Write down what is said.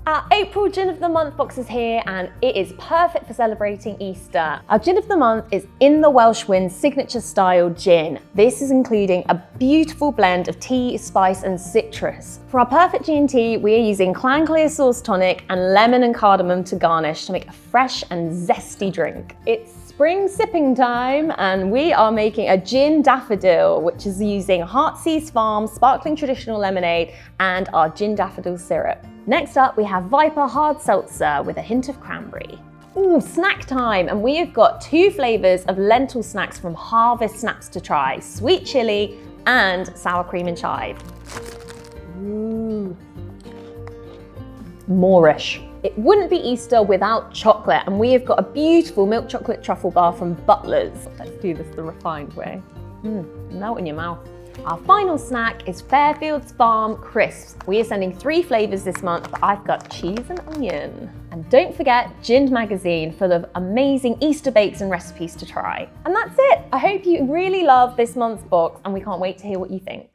Our April Gin of the Month box is here and it is perfect for celebrating Easter. Our Gin of the Month is In the Welsh Wind signature style gin. This is including a beautiful blend of tea, spice and citrus. For our perfect G&T, we are using Llanllyr sauce tonic and lemon and cardamom to garnish to make a fresh and zesty drink. It's spring sipping time and we are making a gin daffodil, which is using Heartsease Farm sparkling traditional lemonade and our gin daffodil syrup. Next up, we have Viper hard seltzer with a hint of cranberry. Ooh, snack time, and we have got 2 flavors of lentil snacks from Harvest Snaps to try, sweet chili and sour cream and chive. Ooh. Moorish. It wouldn't be Easter without chocolate, and we have got a beautiful milk chocolate truffle bar from Butlers. Let's do this the refined way. Melt in your mouth. Our final snack is Fairfields Farm Crisps. We are sending 3 flavors this month. I've got cheese and onion. And don't forget Gin magazine full of amazing Easter bakes and recipes to try. And that's it. I hope you really love this month's box and we can't wait to hear what you think.